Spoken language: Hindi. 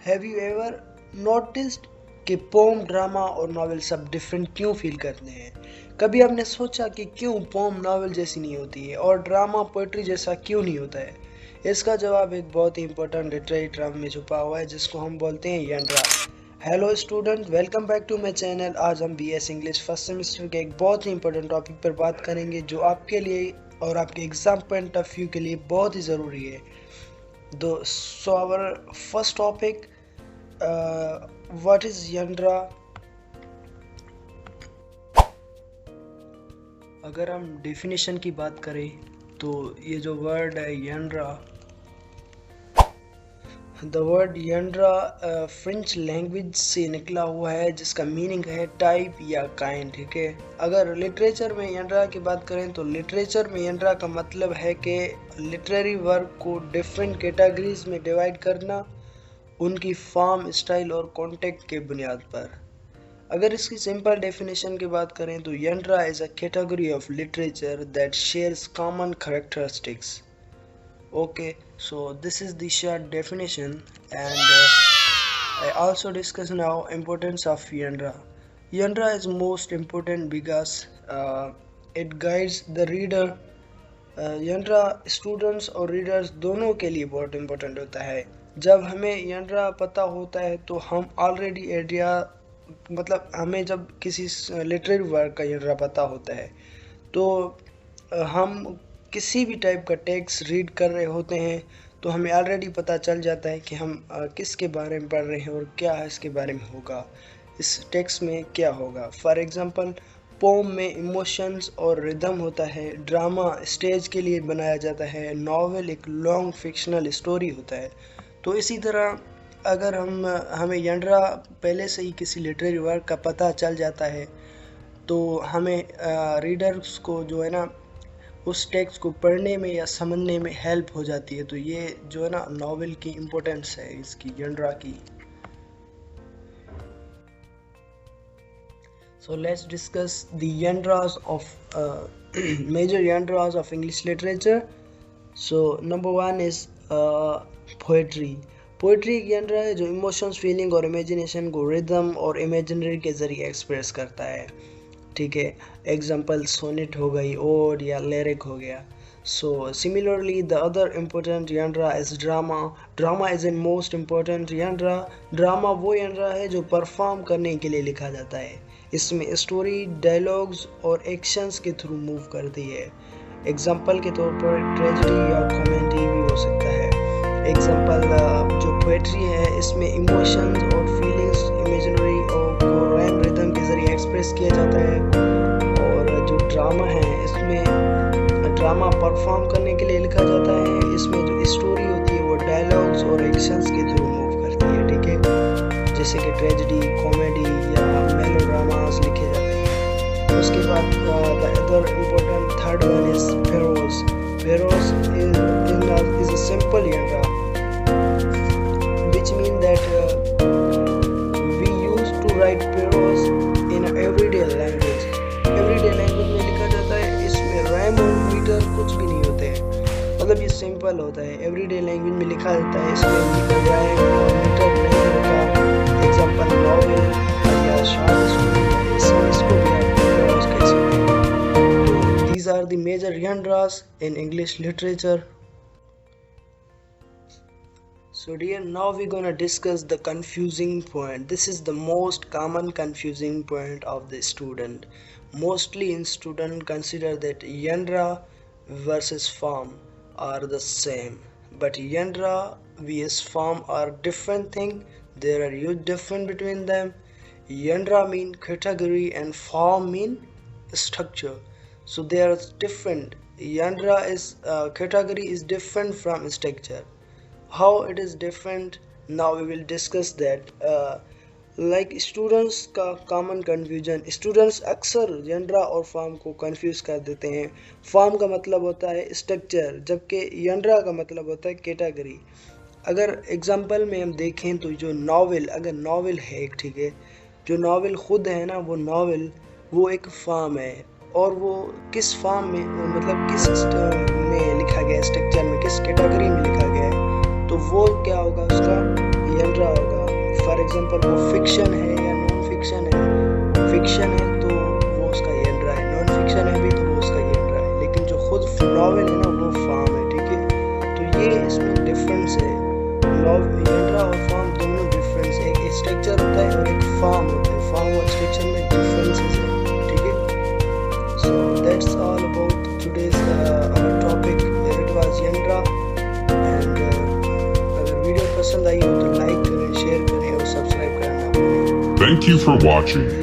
हैव यू एवर नोटिस्ड कि पोम, ड्रामा और नॉवेल सब डिफरेंट क्यों फील करते हैं? कभी आपने सोचा कि क्यों पोम नॉवेल जैसी नहीं होती है और ड्रामा पोइट्री जैसा क्यों नहीं होता है? इसका जवाब एक बहुत ही इंपॉर्टेंट लिटरेरी टर्म में छुपा हुआ है जिसको हम बोलते हैं genre. Hello student, welcome back to my channel. आज हम बीएस इंग्लिश फर्स्ट सेमेस्टर के एक बहुत ही इंपॉर्टेंट टॉपिक पर बात करेंगे जो आपके लिए और आपके एग्जाम पॉइंट ऑफ व्यू के लिए बहुत ही ज़रूरी है। So our first topic, what is genre? अगर हम डेफिनेशन की बात करें तो ये जो वर्ड है genre, the word genre French language से निकला हुआ है जिसका मीनिंग है टाइप या काइंड। ठीक है, अगर लिटरेचर में जनरा की बात करें तो लिटरेचर में जनरा का मतलब है कि लिटरेरी वर्क को डिफरेंट कैटेगरीज में डिवाइड करना उनकी फॉर्म, स्टाइल और कॉन्टेक्ट के बुनियाद पर। अगर इसकी सिंपल डेफिनेशन की बात करें तो genre is a category of literature that shares common characteristics. Okay, so this is the short definition, and I also discuss now importance of genre. Genre is most important because it guides the reader. genre students और readers दोनों के लिए बहुत important होता है। जब हमें genre पता होता है तो हम already area, मतलब हमें जब किसी literary work का genre पता होता है तो हम किसी भी टाइप का टेक्स्ट रीड कर रहे होते हैं तो हमें ऑलरेडी पता चल जाता है कि हम किसके बारे में पढ़ रहे हैं और क्या इसके बारे में होगा, इस टेक्स्ट में क्या होगा। फॉर एग्जांपल, पोम में इमोशंस और रिदम होता है, ड्रामा स्टेज के लिए बनाया जाता है, नॉवेल एक लॉन्ग फिक्शनल स्टोरी होता है। तो इसी तरह अगर हमें जनरा पहले से ही किसी लिटरेरी वर्क का पता चल जाता है तो हमें रीडर्स को जो है ना उस टेक्स्ट को पढ़ने में या समझने में हेल्प हो जाती है। तो ये जो है ना नॉवेल की इम्पोर्टेंस है इसकी, जनरा की। So let's discuss the genres of major genres of English literature. So number 1 is poetry. Poetry एक जनरा है जो इमोशंस, फीलिंग और इमेजिनेशन को रिदम और इमेजिनरी के जरिए एक्सप्रेस करता है। ठीक है, एग्जाम्पल सोनेट हो गई, ओड या लिरिक हो गया। So similarly the other important genre is drama. Drama is a most important genre. Drama वो जनरा है जो परफॉर्म करने के लिए लिखा जाता है। इसमें स्टोरी, डायलॉग्स और एक्शंस के थ्रू मूव करती है। एग्जाम्पल के तौर पर ट्रेजेडी या कॉमेडी भी हो सकता है। एग्जाम्पल जो पोएट्री है इसमें इमोशंस और फीलिंग्स इमेजिनरी और रैम रिदम के जरिए एक्सप्रेस किया जाता है। और जो ड्रामा है इसमें ड्रामा परफॉर्म करने के लिए लिखा जाता है। इसमें जो स्टोरी होती है वो डायलॉग्स और एक्शंस के थ्रू मूव करती है। ठीक है, जैसे कि ट्रेजेडी, कॉमेडी या मेलोड्रामास लिखे जाते हैं। उसके बाद the other important third one is prose. Prose is a simple genre which mean that we used to write prose in a everyday language। everyday language में लिखा जाता है, इसमें रैम और मीटर कुछ भी नहीं होते हैं, मतलब ये सिंपल होता है। everyday language में लिखा जाता है, इसमें रैम और मीटर नहीं होता। एग्जांपल नॉवेल या शॉर्ट स्टोरी, इसको भी आप prose कह सकते हैं। these are the major genres in English literature। So dear, now we're gonna discuss the confusing point. This is the most common confusing point of the student. Mostly in student consider that genre versus form are the same, but genre vs form are different thing. There are huge difference between them. Genre mean category and form mean structure. So they are different. Genre is category is different from structure. How it is different, now we will discuss that। like students का common confusion, students अक्सर genre और form को confuse कर देते हैं। form का मतलब होता है structure जबकि genre का मतलब होता है category। अगर एग्जांपल में हम देखें तो जो नॉवेल, अगर नॉवेल है एक, ठीक है, जो नॉवेल खुद है ना वो नॉवेल वो एक फॉर्म है और वो किस फॉर्म में, मतलब किस में लिखा गया, स्ट्रक्चर में, किस कैटेगरी में लिखा गया है, तो वो क्या होगा, उसका यंड्रा होगा। फॉर एग्जांपल वो फिक्शन है या नॉन फिक्शन है, फिक्शन है तो वो उसका यंड्रा है, नॉन फिक्शन है भी तो वो उसका यंड्रा है, लेकिन जो खुद नॉवेल है ना वो फार्म है, ठीक है। तो ये इसमें डिफरेंस है, यंड्रा और फार्म दोनों डिफरेंस है, एक स्ट्रक्चर होता है और एक फार्म होता है, फार्म और स्ट्रक्चर में डिफरेंसेस है, ठीक है। So that's all about today's our topic, it was यंड्रा। एंड अगर वीडियो पसंद आई हो तो लाइक करें, शेयर करें और सब्सक्राइब करना। Thank you for watching.